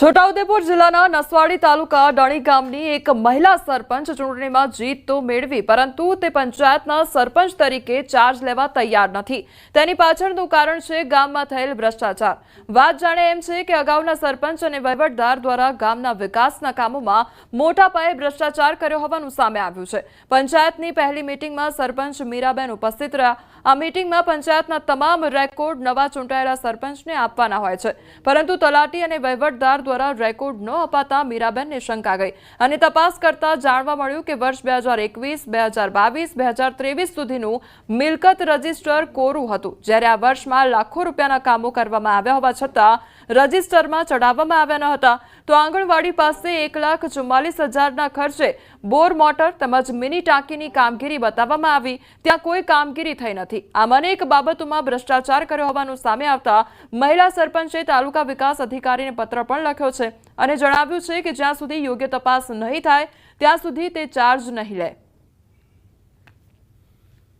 છોટાઉદેપુર જિલ્લાના નસવાડી તાલુકા ડણી ગામની એક મહિલા સરપંચ ચૂંટણીમાં જીત તો મેળવી, પરંતુ તે પંચાયતના સરપંચ તરીકે ચાર્જ લેવા તૈયાર નથી। તેની પાછળનું કારણ છે ગામમાં થયેલ ભ્રષ્ટાચાર। વાત જાણે એમ છે કે અગાઉના સરપંચ અને વહીવટદાર દ્વારા ગામના વિકાસના કામોમાં મોટા પાયે ભ્રષ્ટાચાર કર્યો હોવાનું સામે આવ્યું છે। પંચાયતની પહેલી મીટિંગમાં સરપંચ મીરાબેન ઉપસ્થિત રહ્યા। આ મીટિંગમાં પંચાયતના તમામ રેકોર્ડ નવા ચૂંટાયેલા સરપંચને આપવાના હોય છે, પરંતુ તલાટી અને વહીવટદાર દ્વારા રેકોર્ડ ન અપાતા મીરાબેનને શંકા ગઈ અને તપાસ કરતા જાણવા મળ્યું કે વર્ષ 2021, 2022, 2023 સુધીનું મિલકત રજિસ્ટર કોરું હતું, જ્યારે આ વર્ષમાં લાખો રૂપિયાના કામો કરવામાં આવ્યા હોવા છતાં રજિસ્ટરમાં ચડાવવામાં આવ્યા ન હતા। તો આંગણવાડી પાસે 1,44,000ના ખર્ચે બોર મોટર તેમજ મિની ટાંકીની કામગીરી બતાવવામાં આવી, ત્યાં કોઈ કામગીરી થઈ નથી। આમ અનેક બાબતોમાં ભ્રષ્ટાચાર કર્યો હોવાનું સામે આવતા મહિલા સરપંચે તાલુકા વિકાસ અધિકારીને પત્ર પણ લખ્યો છે અને જણાવ્યું છે કે જ્યાં સુધી યોગ્ય તપાસ નહીં થાય ત્યાં સુધી તે ચાર્જ નહીં લે।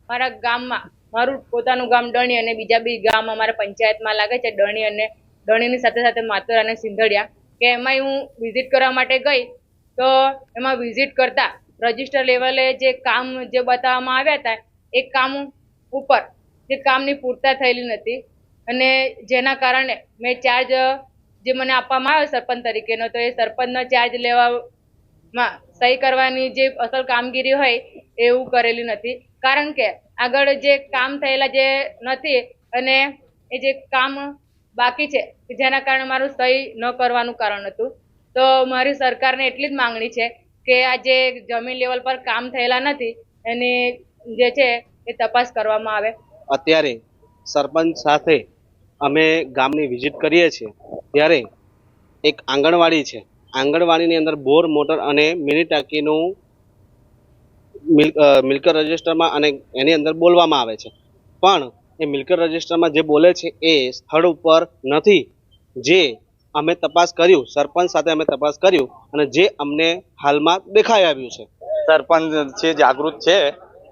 મારા ગામમાં મારું પોતાનું ગામ ડણી અને બીજા બી ગામ અમારા પંચાયતમાં લાગે છે, ડણી અને ડણીની સાથે સાથે માતર અને સિંધડિયા, કે એમાં હું વિઝિટ કરવા માટે ગઈ તો એમાં વિઝિટ કરતા રજિસ્ટર લેવલે જે કામ જે બતાવવામાં આવ્યા હતા એ કામ ઉપર જે કામની પૂર્તતા થયેલી નથી અને જેના કારણે મેં ચાર્જ જે મને આપવામાં આવ્યો સરપંચ તરીકેનો, તો એ સરપંચનો ચાર્જ લેવામાં સહી કરવાની જે અસલ કામગીરી હોય એવું કરેલી નથી, કારણ કે આગળ જે કામ થયેલા જે નથી અને એ જે કામ બાકી છે જેના કારણે મારું સહી ન કરવાનું કારણ હતું। તો મારી સરકારને એટલી જ માંગણી છે કે આ જે જમીન લેવલ પર કામ થયેલા નથી એની જે છે એ તપાસ કરવામાં આવે। અત્યારે સરપંચ સાથે અમે ગામની વિઝિટ કરીએ છીએ ત્યારે એક આંગણવાડી છે, આંગણવાડીની અંદર બોર મોટર અને મિની ટાંકીનું મિલકત રજિસ્ટરમાં અને એની અંદર બોલવામાં આવે છે, પણ એ મિલકત રજિસ્ટરમાં જે બોલે છે એ સ્થળ ઉપર નથી। જે અમે તપાસ કર્યું, સરપંચ સાથે અમે તપાસ કર્યું અને જે અમને હાલમાં દેખાઈ આવ્યું છે। સરપંચ છે જાગૃત છે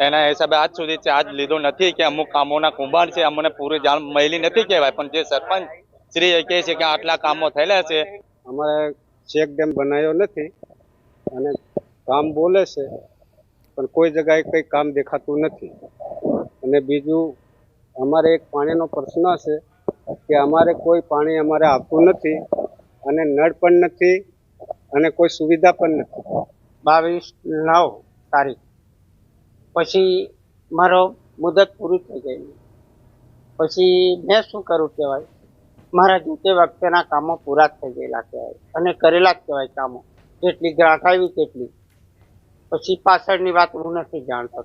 એના હિસાબે આજ સુધી ચાર્જ લીધો નથી કે અમુક કામોના કુંભાર છે, અમને પૂરી જાણ મળી નથી કહેવાય, પણ જે સરપંચ શ્રી કહે છે કે આટલા કામો થયેલા છે। અમારે ચેક ડેમ બનાવ્યો નથી અને કામ બોલે છે પણ કોઈ જગ્યાએ કંઈ કામ દેખાતું નથી। અને બીજું અમારે એક પાણીનો પ્રશ્ન છે કે અમારે કોઈ પાણી અમારે આવતું નથી અને નળ પણ નથી અને કોઈ સુવિધા પણ નથી। 22/9 તારીખ પછી મારો મુદત પૂરી થઈ ગઈ, પછી મેં શું કરું કહેવાય, મારા જે તે વખતેના કામો પૂરા થઈ ગયેલા કહેવાય અને કરેલા જ કહેવાય કામો, જેટલી ગ્રાન્ટ આવી તેટલી, પછી પાછળની વાત હું નથી જાણતો।